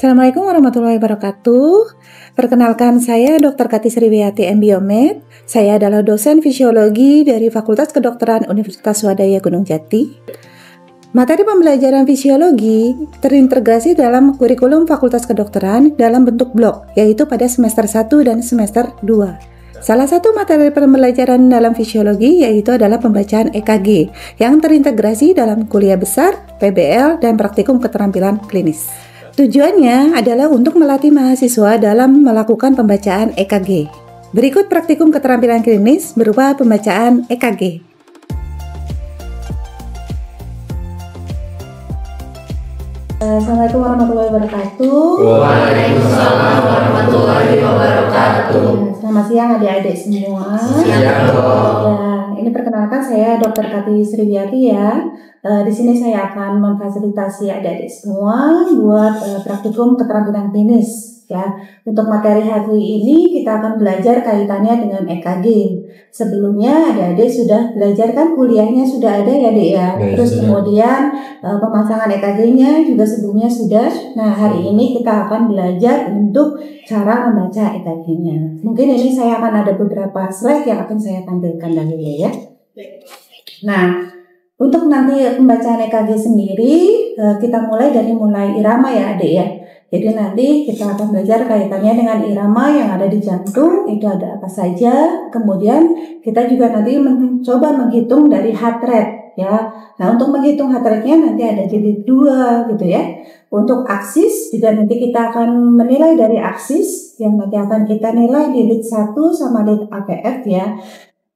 Assalamualaikum warahmatullahi wabarakatuh. Perkenalkan, saya Dr. Kati Sriwiyati M.Biomed. Saya adalah dosen fisiologi dari Fakultas Kedokteran Universitas Swadaya Gunung Jati. Materi pembelajaran fisiologi terintegrasi dalam kurikulum Fakultas Kedokteran dalam bentuk blok, yaitu pada semester 1 dan semester 2. Salah satu materi pembelajaran dalam fisiologi yaitu adalah pembacaan EKG yang terintegrasi dalam kuliah besar, PBL, dan praktikum keterampilan klinis. Tujuannya adalah untuk melatih mahasiswa dalam melakukan pembacaan EKG. Berikut praktikum keterampilan klinis berupa pembacaan EKG. Assalamualaikum warahmatullahi wabarakatuh. Waalaikumsalam warahmatullahi wabarakatuh. Selamat siang adik-adik semua. Siang, Dok. Ini perkenalkan, saya Dr. Kati Sriwiyati ya. Di sini saya akan memfasilitasi adik-adik semua buat praktikum keterampilan klinis ya. Untuk materi hari ini kita akan belajar kaitannya dengan EKG. Sebelumnya adik-adik sudah belajar kan, kuliahnya sudah ada ya Dek ya. Terus kemudian pemasangan EKG-nya juga sebelumnya sudah. Nah, hari ini kita akan belajar untuk cara membaca EKG-nya. Mungkin ini saya akan ada beberapa slide yang akan saya tampilkan dahulu ya. Nah, untuk nanti pembacaan EKG sendiri, kita mulai dari irama ya adik ya. Jadi nanti kita akan belajar kaitannya dengan irama yang ada di jantung, itu ada apa saja. Kemudian kita juga nanti mencoba menghitung dari heart rate ya. Nah, untuk menghitung heart rate-nya nanti ada jilid 2 gitu ya. Untuk aksis juga nanti kita akan menilai dari aksis yang nanti akan kita nilai di lead 1 sama lead APF ya.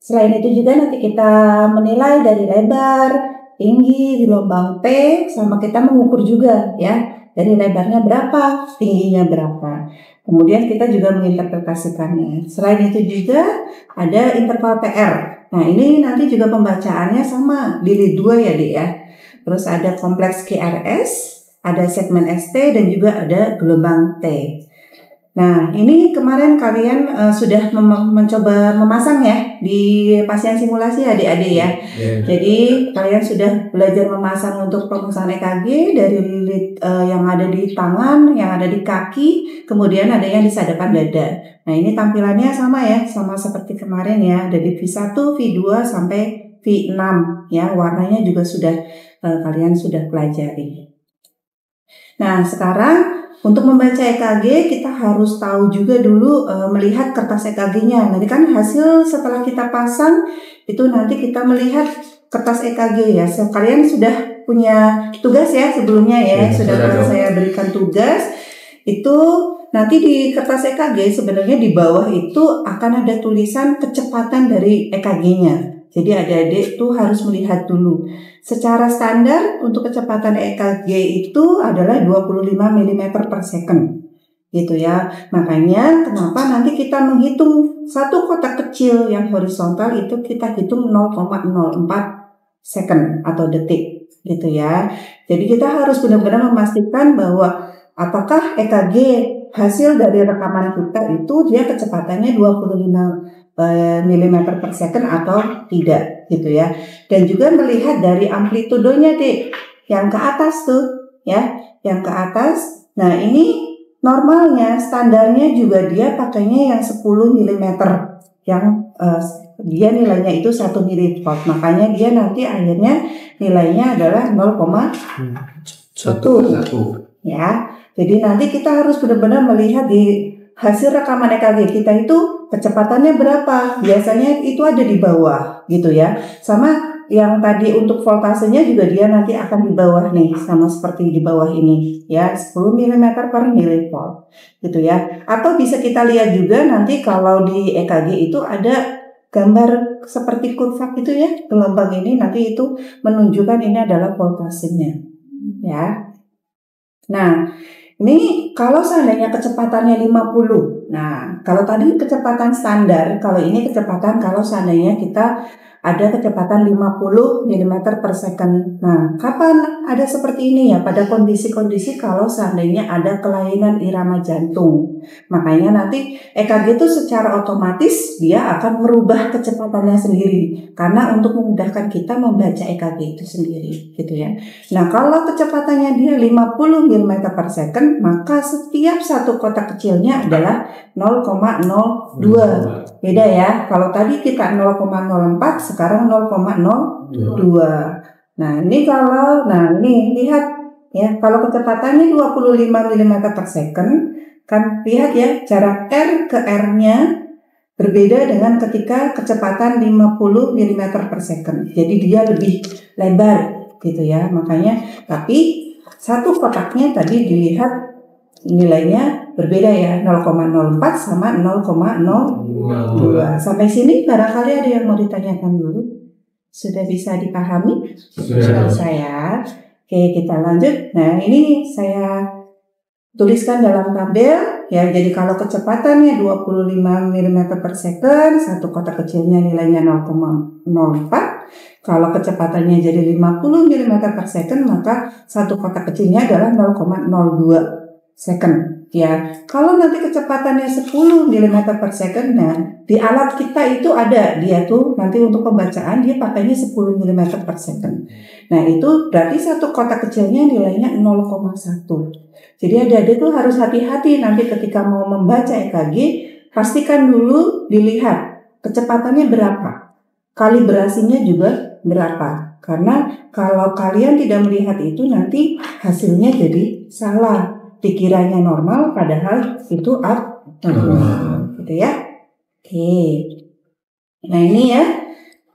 Selain itu juga nanti kita menilai dari lebar, tinggi, gelombang P, sama kita mengukur juga ya. Dari lebarnya berapa, tingginya berapa. Kemudian kita juga menginterpretasikannya. Selain itu juga ada interval PR. Nah, ini nanti juga pembacaannya sama di lead 2 ya Dek ya. Terus ada kompleks QRS, ada segmen ST, dan juga ada gelombang T. Nah, ini kemarin kalian sudah mencoba memasang ya di pasien simulasi adik-adik ya. Jadi kalian sudah belajar memasang untuk pemasangan EKG dari lead yang ada di tangan, yang ada di kaki, kemudian ada yang di sadapan dada. Nah, ini tampilannya sama ya, sama seperti kemarin ya, dari V1, V2 sampai V6 ya. Warnanya juga sudah kalian sudah pelajari. Nah, sekarang untuk membaca EKG kita harus tahu juga dulu melihat kertas EKG-nya. Nanti kan hasil setelah kita pasang itu nanti kita melihat kertas EKG ya. Kalian sudah punya tugas ya sebelumnya ya, sudah saya berikan tugas. Itu nanti di kertas EKG sebenarnya di bawah itu akan ada tulisan kecepatan dari EKG-nya. Jadi adik-adik tuh harus melihat dulu. Secara standar untuk kecepatan EKG itu adalah 25 mm per second. Gitu ya. Makanya kenapa nanti kita menghitung satu kotak kecil yang horizontal itu kita hitung 0,04 second atau detik. Gitu ya. Jadi kita harus benar-benar memastikan bahwa apakah EKG hasil dari rekaman kita itu dia kecepatannya 25 mm per second atau tidak gitu ya. Dan juga melihat dari amplitudonya Dek, yang ke atas tuh ya, yang ke atas. Nah, ini normalnya standarnya juga dia pakainya yang 10 mm yang dia nilainya itu 1 mV. Makanya dia nanti akhirnya nilainya adalah 0,1 ya. Jadi nanti kita harus benar-benar melihat di hasil rekaman EKG kita itu kecepatannya berapa. Biasanya itu ada di bawah gitu ya. Sama yang tadi untuk voltasenya juga dia nanti akan di bawah nih, sama seperti di bawah ini ya, 10 mm per milivolt gitu ya. Atau bisa kita lihat juga nanti kalau di EKG itu ada gambar seperti kurva gitu ya. Gelombang ini nanti itu menunjukkan ini adalah voltasenya ya. Nah, ini kalau seandainya kecepatannya 50 Nah, kalau tadi kecepatan standar, kalau ini kecepatan kalau seandainya kita ada kecepatan 50 mm per second. Nah, kapan ada seperti ini ya? Pada kondisi-kondisi kalau seandainya ada kelainan irama jantung. Makanya nanti EKG itu secara otomatis dia akan merubah kecepatannya sendiri. Karena untuk memudahkan kita membaca EKG itu sendiri, gitu ya. Nah, kalau kecepatannya dia 50 mm per second, maka setiap satu kotak kecilnya adalah 0,02. Beda ya, kalau tadi kita 0,04, sekarang 0,02. Nah ini lihat ya, kalau kecepatannya 25 mm per second, kan lihat ya jarak R ke R-nya berbeda dengan ketika kecepatan 50 mm per second. Jadi dia lebih lebar gitu ya, makanya tapi satu kotaknya tadi dilihat nilainya berbeda ya, 0,04 sama 0,02. Sampai sini barangkali ada yang mau ditanyakan dulu? Sudah bisa dipahami? Sudah. Saya. Oke, kita lanjut. Nah, ini saya tuliskan dalam tabel ya. Jadi kalau kecepatannya 25 mm per second, satu kotak kecilnya nilainya 0,04. Kalau kecepatannya jadi 50 mm per second, maka satu kotak kecilnya adalah 0,02 second ya. Kalau nanti kecepatannya 10 mm per second, nah di alat kita itu ada dia tuh nanti untuk pembacaan dia pakainya 10 mm per second. Nah itu berarti satu kotak kecilnya nilainya 0,1. Jadi adik-adik tuh harus hati-hati nanti ketika mau membaca EKG, pastikan dulu dilihat kecepatannya berapa, kalibrasinya juga berapa. Karena kalau kalian tidak melihat itu nanti hasilnya jadi salah. Dikiranya normal padahal itu abnormal gitu ya. Oke. Nah ini ya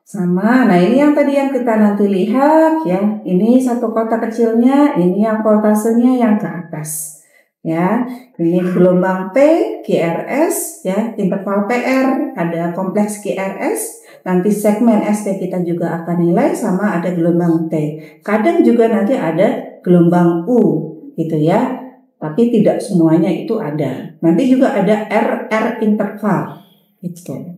sama. Nah ini yang tadi yang kita nanti lihat ya. Ini satu kotak kecilnya, ini yang voltasenya yang ke atas. Ya, ini gelombang P, QRS ya, interval PR, ada kompleks QRS. Nanti segmen ST kita juga akan nilai sama ada gelombang T. Kadang juga nanti ada gelombang U gitu ya. Tapi tidak semuanya itu ada. Nanti juga ada RR interval gitu.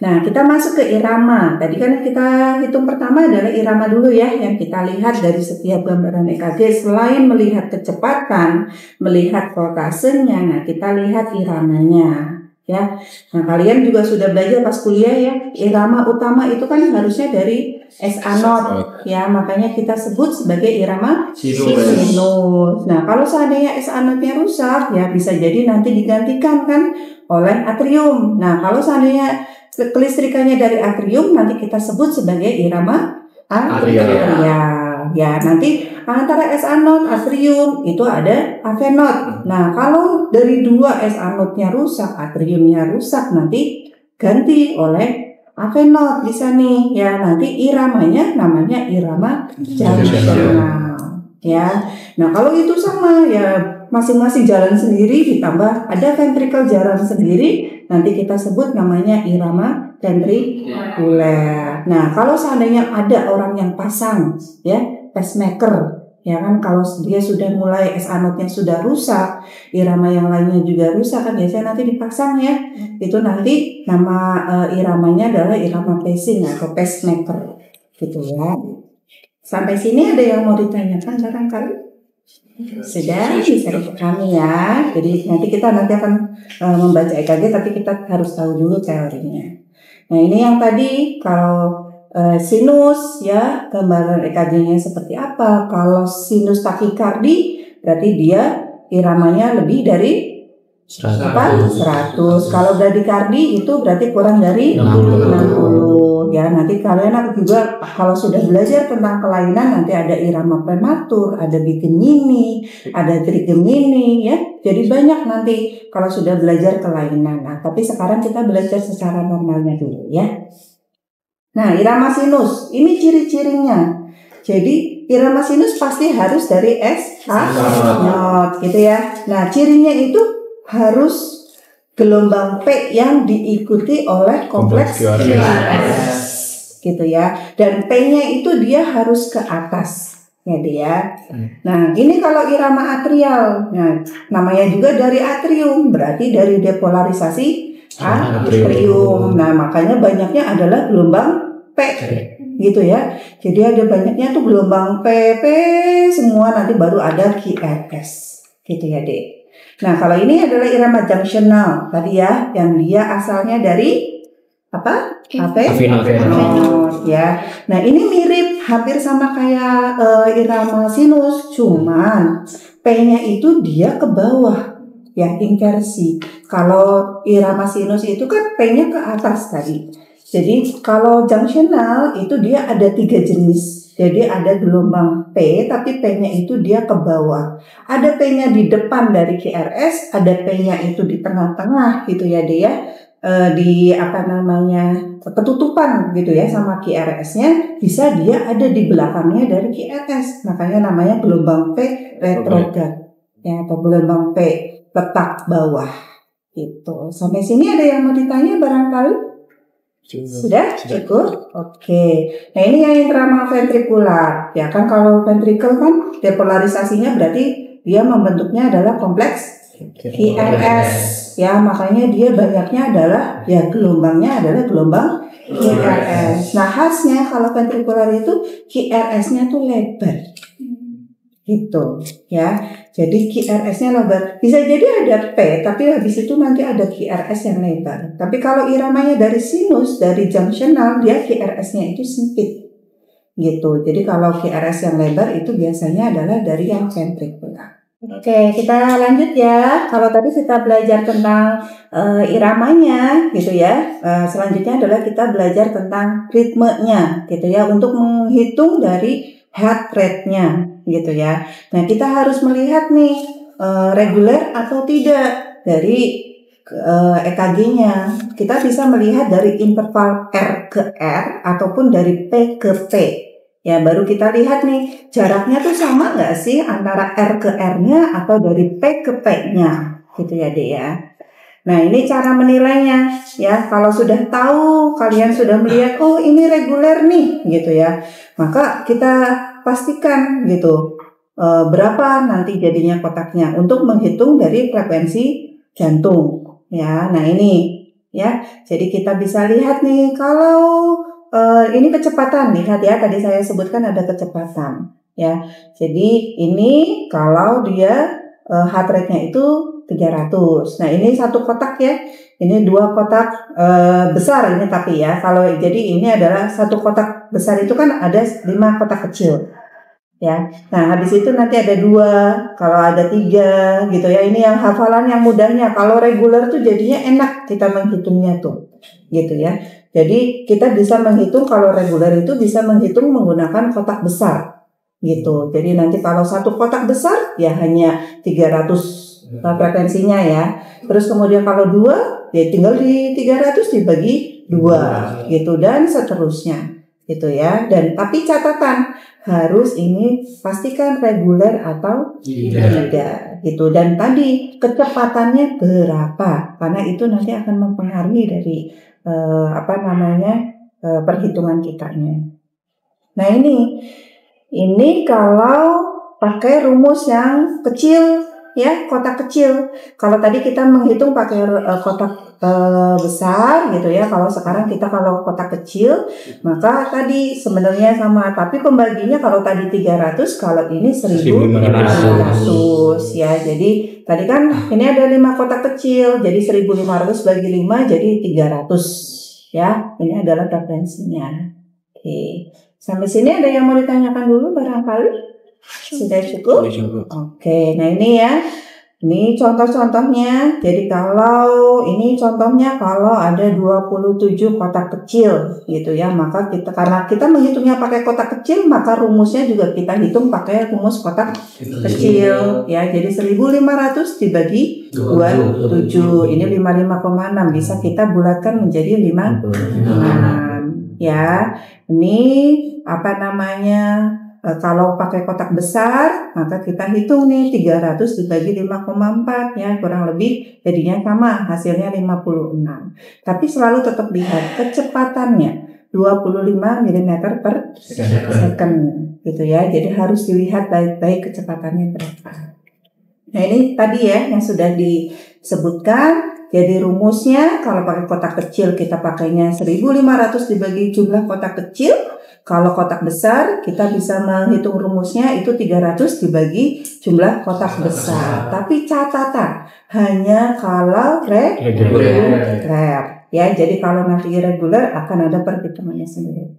Nah, kita masuk ke irama. Tadi kan kita hitung pertama adalah irama dulu ya, yang kita lihat dari setiap gambaran EKG. Selain melihat kecepatan, melihat voltasenya, nah kita lihat iramanya. Ya, nah kalian juga sudah belajar pas kuliah ya, irama utama itu kan harusnya dari SA not ya, makanya kita sebut sebagai irama sinus. Nah kalau seandainya SA notnya rusak ya bisa jadi nanti digantikan kan oleh atrium. Nah kalau seandainya kelistrikannya dari atrium nanti kita sebut sebagai irama atrial. Ya nanti antara SA not, atrium itu ada AV not. Nah kalau dari dua SA notnya rusak, atriumnya rusak, nanti ganti oleh AV not bisa nih ya. Nanti iramanya namanya irama jangkauan ya. Nah kalau itu sama ya, masing-masing jalan sendiri ditambah ada ventricle jalan sendiri, nanti kita sebut namanya irama ventrikuler. Nah kalau seandainya ada orang yang pasang ya pacemaker ya kan, kalau dia sudah mulai SA notnya sudah rusak, irama yang lainnya juga rusak kan biasanya nanti dipasang ya. Itu nanti nama iramanya adalah irama pacing atau pacemaker gitu ya. Sampai sini ada yang mau ditanyakan barangkali? Sudah bisa dipahami ya. Jadi nanti akan membaca EKG, tapi kita harus tahu dulu teorinya. Nah ini yang tadi kalau sinus ya, gambaran EKG-nya seperti apa. Kalau sinus takikardi berarti dia iramanya lebih dari 100. Kalau bradikardi itu berarti kurang dari 60. Ya nanti kalian juga kalau sudah belajar tentang kelainan nanti ada irama prematur, ada bigemini, ada trigemini ya. Jadi banyak nanti kalau sudah belajar kelainan. Nah tapi sekarang kita belajar secara normalnya dulu ya. Nah, irama sinus, ini ciri-cirinya. Jadi, irama sinus pasti harus dari SA not, gitu ya. Nah, cirinya itu harus gelombang P yang diikuti oleh kompleks QRS, gitu ya. Dan P-nya itu dia harus ke atas. Ya dia. Nah, ini kalau irama atrial. Nah, namanya juga dari atrium, berarti dari depolarisasi atrium. Nah, makanya banyaknya adalah gelombang P, gitu ya. Jadi ada banyaknya tuh gelombang P semua, nanti baru ada QRS, gitu ya Dek. Nah, kalau ini adalah irama junctional tadi ya, yang dia asalnya dari apa? Avenus ya. Nah, ini mirip hampir sama kayak irama sinus, cuman P-nya itu dia ke bawah ya, inversi. Kalau irama sinus itu kan P-nya ke atas tadi. Jadi kalau junctional itu dia ada 3 jenis. Jadi ada gelombang P, tapi P-nya itu dia ke bawah. Ada P-nya di depan dari QRS, ada P-nya itu di tengah-tengah gitu ya dia. Di apa namanya ketutupan gitu ya sama QRS-nya, bisa dia ada di belakangnya dari QRS, makanya namanya gelombang P retrograd ya, atau gelombang P letak bawah gitu. Sampai sini ada yang mau ditanya barangkali? Sudah cukup? Oke. Nah, ini yang intraventrikular ya kan. Kalau ventricle kan depolarisasinya berarti dia membentuknya adalah kompleks QRS ya, makanya dia banyaknya adalah ya gelombangnya adalah gelombang QRS. Nah, khasnya kalau ventrikular itu QRS-nya tuh lebar gitu ya. Jadi QRS-nya lebar. Bisa jadi ada P, tapi habis itu nanti ada QRS yang lebar. Tapi kalau iramanya dari sinus, dari junctional, dia QRS-nya itu sempit gitu. Jadi kalau QRS yang lebar itu biasanya adalah dari yang ventrikular. Oke, kita lanjut ya. Kalau tadi kita belajar tentang iramanya gitu ya. Selanjutnya adalah kita belajar tentang ritmenya gitu ya, untuk menghitung dari heart rate-nya gitu ya. Nah, kita harus melihat nih reguler atau tidak dari EKG-nya. Kita bisa melihat dari interval R ke R ataupun dari P ke P. Ya, baru kita lihat nih jaraknya tuh sama nggak sih antara R ke R-nya atau dari P ke P-nya gitu ya Dek ya. Nah, ini cara menilainya ya. Kalau sudah tahu, kalian sudah melihat oh ini reguler nih gitu ya, maka kita pastikan gitu berapa nanti jadinya kotaknya untuk menghitung dari frekuensi jantung ya. Nah, ini ya, jadi kita bisa lihat nih kalau ini kecepatan, lihat ya, tadi saya sebutkan ada kecepatan ya. Jadi ini kalau dia heart rate-nya itu 300. Nah, ini satu kotak ya. Ini 2 kotak besar ini tapi ya. Kalau jadi ini adalah satu kotak besar itu kan ada 5 kotak kecil. Ya. Nah, habis itu nanti ada 2, kalau ada 3 gitu ya. Ini yang hafalan yang mudahnya. Kalau reguler tuh jadinya enak kita menghitungnya tuh. Gitu ya. Jadi kita bisa menghitung kalau reguler itu bisa menghitung menggunakan kotak besar gitu. Jadi nanti kalau satu kotak besar ya hanya 300 frekuensinya ya. Terus kemudian kalau 2 ya tinggal di 300 dibagi 2 gitu dan seterusnya gitu ya. Dan tapi catatan harus ini pastikan reguler atau tidak gitu. Dan tadi kecepatannya berapa, karena itu nanti akan mempengaruhi dari perhitungan kitanya. Nah, ini kalau pakai rumus yang kecil ya, kotak kecil. Kalau tadi kita menghitung pakai kotak besar gitu ya. Kalau sekarang kita kalau kotak kecil, maka tadi sebenarnya sama, tapi pembaginya kalau tadi 300, kalau ini 1.500 ya. Jadi tadi kan ini ada 5 kotak kecil, jadi 1.500 bagi 5 jadi 300 ya. Ini adalah frekuensinya. Oke. Sampai sini ada yang mau ditanyakan dulu barangkali? Sudah cukup? Oke, nah ini ya. Ini contoh-contohnya. Jadi kalau ini contohnya kalau ada 27 kotak kecil gitu ya, maka karena kita menghitungnya pakai kotak kecil, maka rumusnya juga kita hitung pakai rumus kotak kecil ya. Jadi 1.500 dibagi 27, ini 55,6, bisa kita bulatkan menjadi 5,6 ya. Ini kalau pakai kotak besar, maka kita hitung nih 300 dibagi 5,4 ya, kurang lebih jadinya sama, hasilnya 56. Tapi selalu tetap lihat kecepatannya. 25 mm per second gitu ya. Jadi harus dilihat baik-baik kecepatannya berapa. Nah ini tadi ya yang sudah disebutkan. Jadi rumusnya kalau pakai kotak kecil kita pakainya 1500 dibagi jumlah kotak kecil. Kalau kotak besar kita bisa menghitung rumusnya itu 300 dibagi jumlah kotak besar. Tapi catatan hanya kalau reguler. Ya, jadi kalau nanti irregular akan ada perhitungannya sendiri.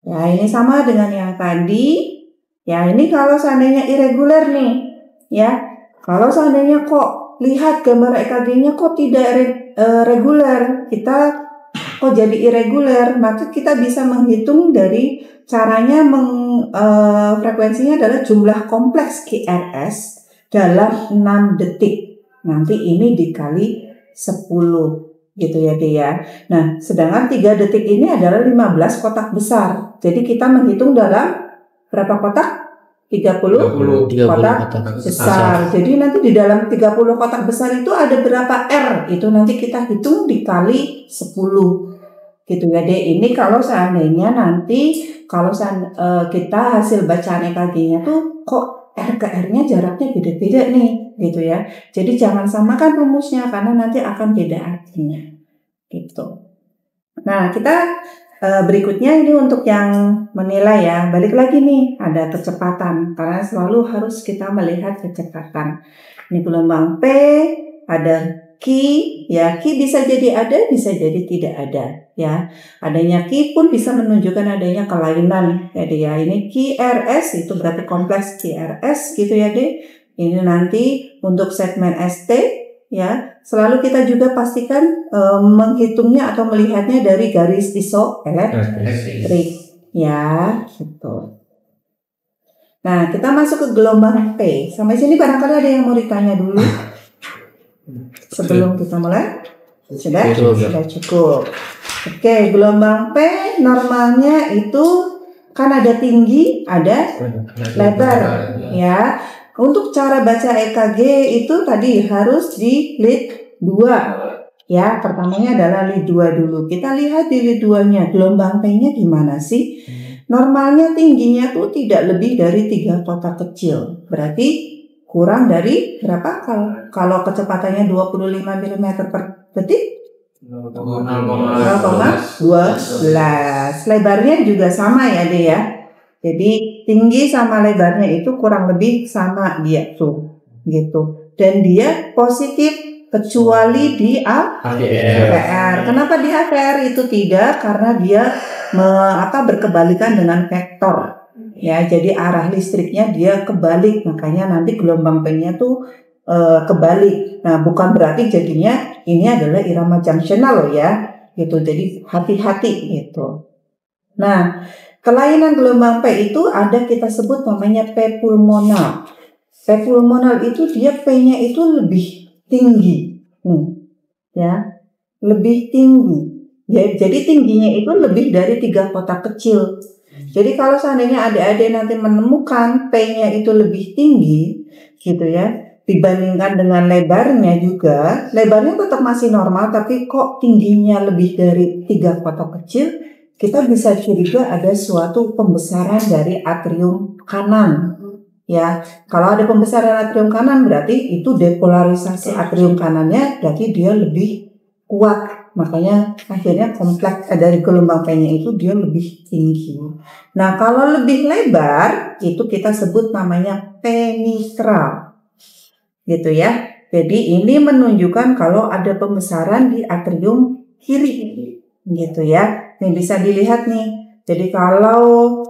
Ya, ini sama dengan yang tadi. Ya, ini kalau seandainya irregular nih. Ya, kalau seandainya kok lihat gambar EKG-nya kok tidak reguler, kita kok jadi irregular, maka kita bisa menghitung dari caranya frekuensinya adalah jumlah kompleks QRS dalam 6 detik. Nanti ini dikali 10 gitu ya dia. Nah, sedangkan 3 detik ini adalah 15 kotak besar. Jadi kita menghitung dalam berapa kotak? 30 kotak besar. Jadi nanti di dalam 30 kotak besar itu ada berapa R? Itu nanti kita hitung dikali 10. Gitu ya deh. Ini kalau seandainya nanti kita hasil bacaan EKG-nya tuh kok R ke R-nya jaraknya beda-beda nih, gitu ya. Jadi jangan samakan rumusnya karena nanti akan beda artinya. Gitu. Nah, kita berikutnya ini untuk yang menilai ya. Balik lagi nih, ada kecepatan. Karena selalu harus kita melihat kecepatan. Ini gelombang P, ada Q, ya Q bisa jadi ada, bisa jadi tidak ada. Ya, adanya Q pun bisa menunjukkan adanya kelainan. Jadi ya, ini QRS itu berarti kompleks QRS gitu ya deh. Ini nanti untuk segmen ST. Ya, selalu kita juga pastikan menghitungnya atau melihatnya dari garis isoelektrik, ya, gitu. Nah, kita masuk ke gelombang P. Sampai sini barangkali ada yang mau ditanya dulu sebelum kita mulai? Sudah cukup. Oke, gelombang P normalnya itu kan ada tinggi, ada lebar, ya. Untuk cara baca EKG itu tadi harus di lead 2. Ya, pertamanya adalah lead 2 dulu. Kita lihat di lead 2-nya, gelombang P-nya gimana sih? Normalnya tingginya tuh tidak lebih dari 3 kotak kecil. Berarti kurang dari berapa? Kalau kecepatannya 25 mm per detik? 0,12. Lebarnya juga sama ya deh ya. Jadi tinggi sama lebarnya itu kurang lebih sama dia tuh, gitu. Dan dia positif kecuali di AVR. Kenapa di AVR itu tidak? Karena dia berkebalikan dengan vektor. Ya, jadi arah listriknya dia kebalik, makanya nanti gelombang P-nya tuh kebalik. Nah, bukan berarti jadinya ini adalah irama junctional loh ya, gitu. Jadi hati-hati gitu. Nah, kelainan gelombang P itu ada kita sebut namanya P pulmonal. P pulmonal itu dia P-nya itu lebih tinggi, ya, lebih tinggi. Ya, jadi tingginya itu lebih dari 3 kotak kecil. Jadi kalau seandainya adik-adik nanti menemukan P-nya itu lebih tinggi, gitu ya, dibandingkan dengan lebarnya juga, lebarnya tetap masih normal, tapi kok tingginya lebih dari 3 kotak kecil. Kita bisa curiga ada suatu pembesaran dari atrium kanan. Ya, kalau ada pembesaran atrium kanan berarti itu depolarisasi atrium kanannya, berarti dia lebih kuat. Makanya akhirnya kompleks dari gelombang P-nya itu dia lebih tinggi. Nah, kalau lebih lebar itu kita sebut namanya P mitral. Gitu ya. Jadi ini menunjukkan kalau ada pembesaran di atrium kiri. Gitu ya. Ini bisa dilihat nih. Jadi kalau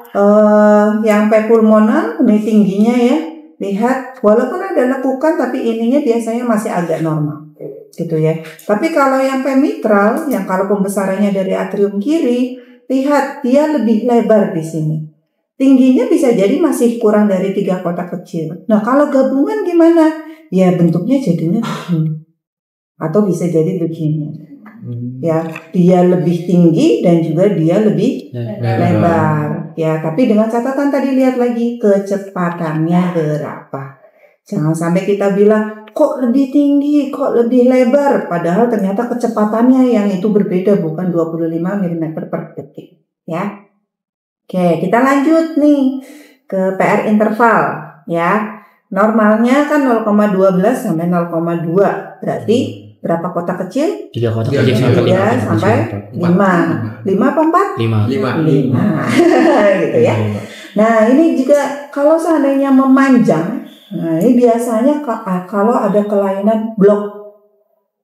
yang P pulmonal ini tingginya ya, lihat walaupun ada lekukan tapi ininya biasanya masih agak normal, gitu ya. Tapi kalau yang P mitral, yang kalau pembesarannya dari atrium kiri, lihat dia lebih lebar di sini. Tingginya bisa jadi masih kurang dari 3 kotak kecil. Nah, kalau gabungan gimana? Ya bentuknya jadinya begini. Atau bisa jadi begini. Ya, dia lebih tinggi dan juga dia lebih lebar. Ya, tapi dengan catatan tadi lihat lagi kecepatannya berapa. Jangan sampai kita bilang kok lebih tinggi, kok lebih lebar, padahal ternyata kecepatannya yang itu berbeda, bukan 25 mm per detik. ya. Oke, kita lanjut nih ke PR interval ya. Normalnya kan 0,12 sampai 0,2. Berarti berapa kotak kecil? 3 kotak Tiga kecil sampai 5 sampai 5. 5 apa 4? 5. 5 gitu ya. Nah, ini juga kalau seandainya memanjang, nah ini biasanya kalau ada kelainan blok.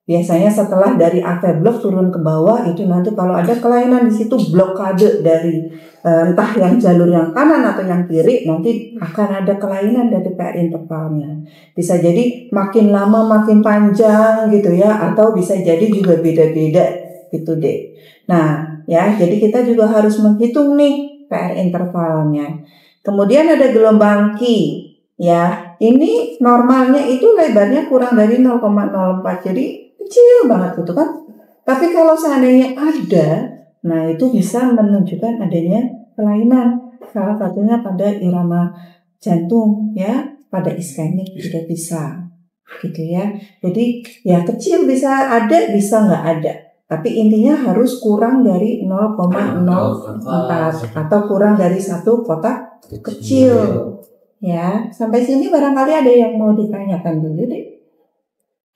Biasanya setelah dari AV blok turun ke bawah itu nanti kalau ada kelainan di situ blokade dari entah yang jalur yang kanan atau yang kiri, nanti akan ada kelainan dari PR intervalnya. Bisa jadi makin lama makin panjang gitu ya, atau bisa jadi juga beda-beda gitu deh. Nah ya, jadi kita juga harus menghitung nih PR intervalnya. Kemudian ada gelombang Q ya, ini normalnya itu lebarnya kurang dari 0,04, jadi kecil banget gitu kan. Tapi kalau seandainya ada, nah itu bisa menunjukkan adanya kelainan. Salah satunya pada irama jantung ya, pada iskemik juga bisa gitu ya. Jadi ya kecil bisa ada, bisa nggak ada. Tapi intinya harus kurang dari 0,04 atau kurang dari 1 kotak kecil ya. Sampai sini barangkali ada yang mau ditanyakan dulu deh.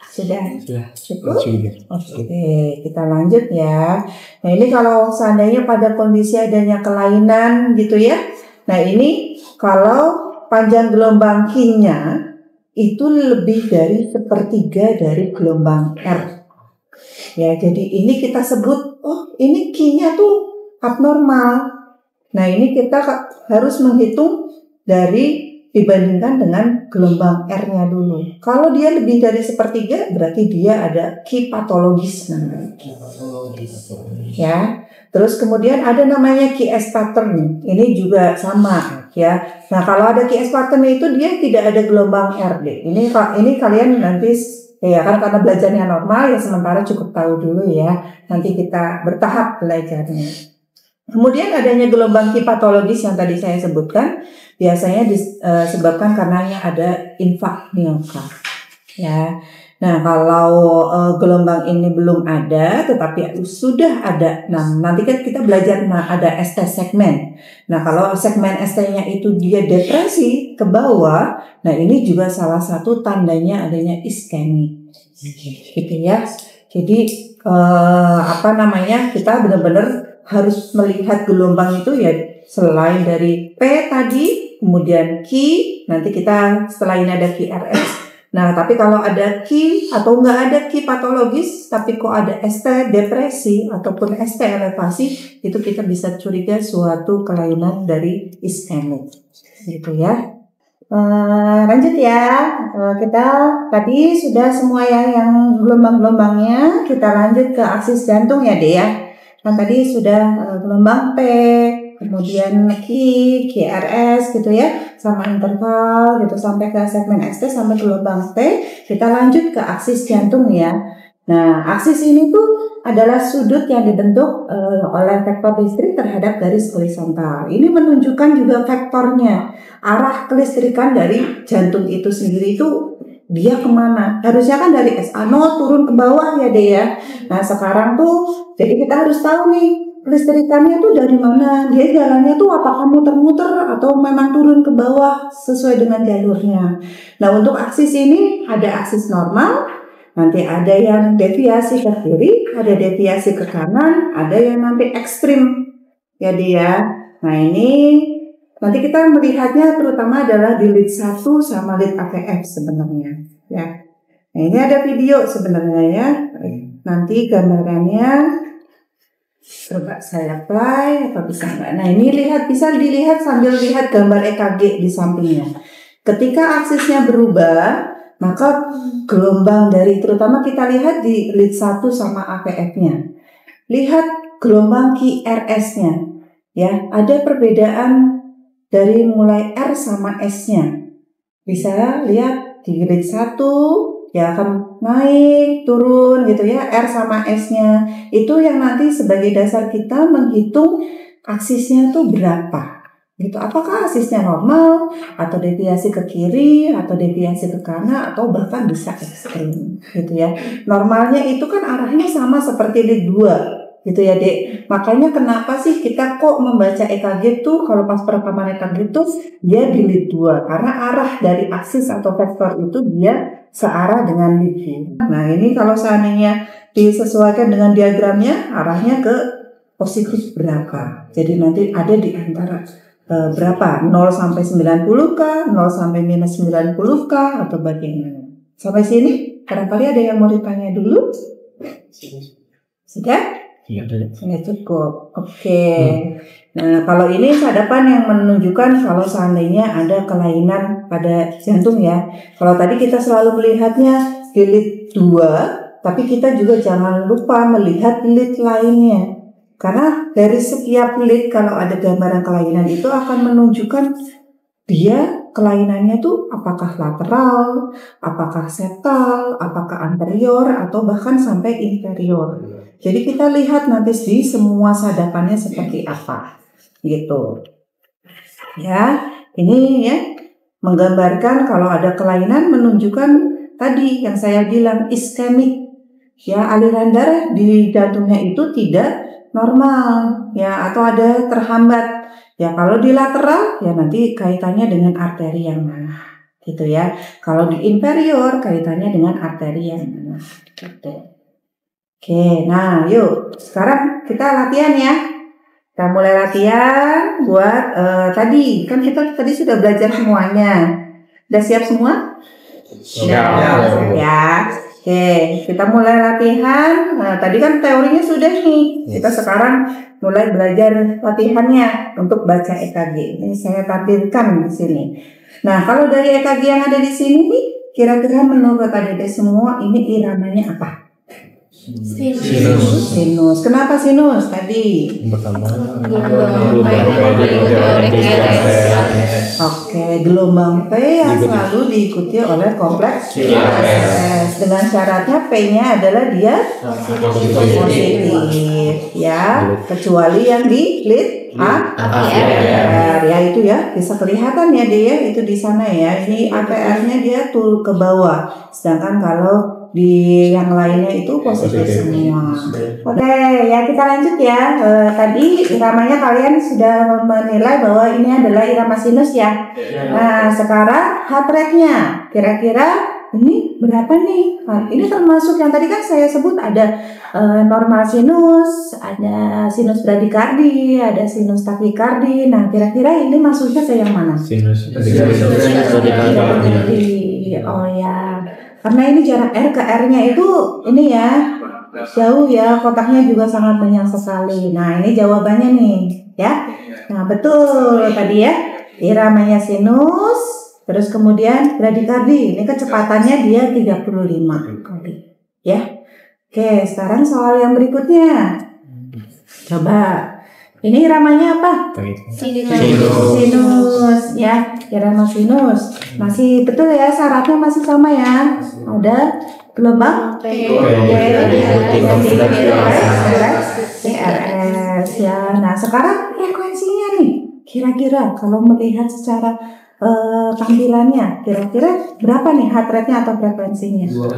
Sudah cukup? Oke, kita lanjut ya. Nah ini kalau seandainya pada kondisi adanya kelainan gitu ya. Nah ini kalau panjang gelombang Q-nya itu lebih dari 1/3 dari gelombang R. Ya, jadi ini kita sebut, oh ini Q-nya tuh abnormal. Nah ini kita harus menghitung dibandingkan dengan gelombang R-nya dulu. Kalau dia lebih dari 1/3 berarti dia ada Q patologis namanya. Ya. Terus kemudian ada namanya QS pattern. Ini juga sama ya. Nah, kalau ada QS pattern itu dia tidak ada gelombang R deh. Ini kalian nanti ya kan karena belajarnya normal ya, sementara cukup tahu dulu ya. Nanti kita bertahap belajarnya. Kemudian adanya gelombang Q patologis yang tadi saya sebutkan biasanya disebabkan karenanya ada infark miokard ya. Nah kalau gelombang ini belum ada tetapi sudah ada, nah nanti kan kita belajar ada ST segmen. Nah kalau segmen ST-nya itu dia depresi ke bawah, nah ini juga salah satu tandanya adanya iskemik gitu ya. Jadi kita benar-benar harus melihat gelombang itu ya, selain dari P tadi, kemudian Q, nanti kita setelah ini ada QRS. Nah, tapi kalau ada Q atau nggak ada Q patologis, tapi kok ada ST depresi ataupun ST elevasi, itu kita bisa curiga suatu kelainan dari iskemik, gitu ya. Lanjut ya, kita tadi sudah semua yang gelombang-gelombangnya, kita lanjut ke aksis jantung ya deh ya. Kan tadi sudah gelombang P, kemudian Q, QRS gitu ya, sama interval gitu sampai ke segmen ST sampai gelombang T. Kita lanjut ke aksis jantung ya. Nah, aksis ini tuh adalah sudut yang dibentuk oleh vektor listrik terhadap garis horizontal. Ini menunjukkan juga vektornya, arah kelistrikan dari jantung itu sendiri itu dia kemana? Harusnya kan dari SA0 turun ke bawah ya deh ya. Nah sekarang tuh jadi kita harus tahu nih kelistrikannya tuh dari mana. Dia jalannya tuh apakah muter-muter atau memang turun ke bawah sesuai dengan jalurnya. Nah untuk aksis ini ada aksis normal, nanti ada yang deviasi ke kiri, ada deviasi ke kanan, ada yang nanti ekstrim ya dia. Nah ini nanti kita melihatnya terutama adalah di lead 1 sama lead AVF sebenarnya ya. Nah ini ada video sebenarnya ya. Nanti gambarannya coba saya play atau bisa enggak. Nah ini bisa dilihat sambil lihat gambar EKG di sampingnya. Ketika aksisnya berubah, maka gelombang dari terutama kita lihat di lead 1 sama AVF-nya. Lihat gelombang QRS-nya ya, ada perbedaan dari mulai R sama S-nya. Bisa lihat di lead 1 ya akan naik, turun gitu ya, R sama S-nya. Itu yang nanti sebagai dasar kita menghitung aksisnya tuh berapa. Gitu. Apakah aksisnya normal atau deviasi ke kiri atau deviasi ke kanan atau bahkan bisa ekstrim gitu ya. Normalnya itu kan arahnya sama seperti lead 2 gitu ya Dek. Makanya kenapa sih kita kok membaca EKG tuh kalau pas perekaman EKG tuh dia di lead 2, karena arah dari aksis atau vektor itu dia searah dengan lead 2. Nah ini kalau seandainya disesuaikan dengan diagramnya, arahnya ke positif berapa. Jadi nanti ada di antara berapa? 0 sampai 90 kah? 0 sampai minus 90 kah? Atau bagaimana? Sampai sini, barangkali ada yang mau ditanya dulu? Sudah? Iya, Ya cukup. Oke. Nah kalau ini sadapan yang menunjukkan kalau seandainya ada kelainan pada jantung ya. Kalau tadi kita selalu melihatnya di lead 2, tapi kita juga jangan lupa melihat lead lainnya. Karena dari setiap lead kalau ada gambaran kelainan itu akan menunjukkan dia kelainannya tuh apakah lateral, apakah septal, apakah anterior, atau bahkan sampai inferior. Jadi kita lihat nanti di semua sadapannya seperti apa, gitu. Ya, ini ya menggambarkan kalau ada kelainan menunjukkan tadi yang saya bilang iskemik. Ya, aliran darah di jantungnya itu tidak normal, ya atau ada terhambat. Ya kalau di lateral ya nanti kaitannya dengan arteri yang mana, gitu ya. Kalau di inferior kaitannya dengan arteri yang mana, gitu. Oke, nah yuk sekarang kita latihan ya. Kita mulai latihan buat tadi kan kita tadi sudah belajar semuanya. Udah siap semua? Siap. Ya. Oke, kita mulai latihan. Nah, tadi kan teorinya sudah nih. Kita sekarang mulai belajar latihannya untuk baca EKG. Ini saya tampilkan di sini. Nah, kalau dari EKG yang ada di sini nih, kira-kira menurut adik-adik semua ini iramanya apa? Sinus. Kenapa sinus tadi? Pertama, Oke, gelombang P yang selalu diikuti oleh kompleks S. Dengan syaratnya P-nya adalah dia positif, ya. Kecuali yang di lead APR, ya itu ya bisa kelihatan ya dia itu di sana ya. Ini APR-nya dia tuh ke bawah, sedangkan kalau di yang lainnya itu positif semua. Oke, ya kita lanjut ya. Tadi iramanya kalian sudah menilai bahwa ini adalah irama sinus ya. Nah, sekarang heart rate-nya kira-kira ini berapa nih? Nah, ini termasuk yang tadi kan saya sebut ada normal sinus, ada sinus bradikardi, ada sinus takikardi. Nah, kira-kira ini masuknya ke yang mana? sinus. Oh ya. Karena ini jarak R ke R-nya itu ini ya jauh ya, kotaknya juga sangat banyak sekali. Nah ini jawabannya nih ya. Nah betul tadi ya, iramanya sinus, terus kemudian bradikardi. Ini kecepatannya dia 35 kali ya. Oke, sekarang soal yang berikutnya. Coba. Ini iramanya apa? Sinus ya, irama sinus. Masih betul ya, syaratnya masih sama ya. Ada gelombang TRS ya. Nah, sekarang frekuensinya nih. Kira-kira kalau melihat secara tampilannya, kira-kira berapa nih heart rate-nya atau frekuensinya? 2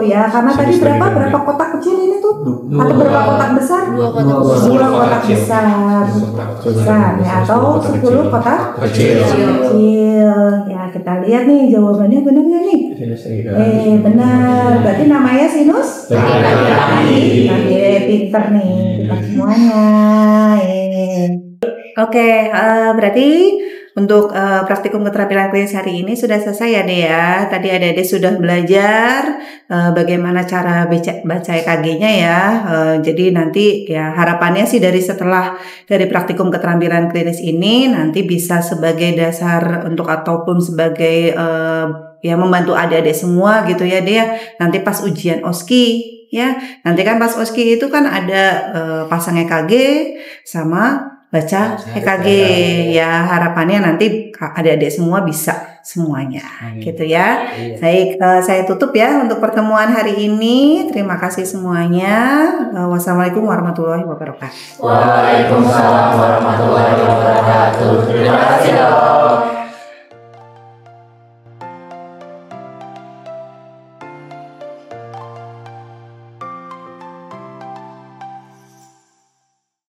ya, karena tadi berapa kotak kecil ini tuh? Atau berapa kotak besar? 2 kotak besar ya, atau 10 kotak kecil. Ya, kita lihat nih jawabannya benar nggak nih? Benar. Berarti namanya sinus. Pinter nih kita semuanya. Oke, berarti untuk praktikum keterampilan klinis hari ini sudah selesai ya Dea ya. Tadi adik-adik sudah belajar bagaimana cara baca EKG-nya ya. Jadi nanti ya harapannya sih setelah dari praktikum keterampilan klinis ini nanti bisa sebagai dasar untuk ataupun sebagai ya membantu adik-adik semua gitu ya Dea. Nanti pas ujian OSCI ya. Nanti kan pas OSCI itu kan ada pasang EKG sama baca EKG ya, harapannya nanti adik-adik semua bisa semuanya gitu ya. Baik, saya tutup ya untuk pertemuan hari ini. Terima kasih semuanya. Wassalamualaikum warahmatullahi wabarakatuh. Waalaikumsalam warahmatullahi wabarakatuh. Terima kasih.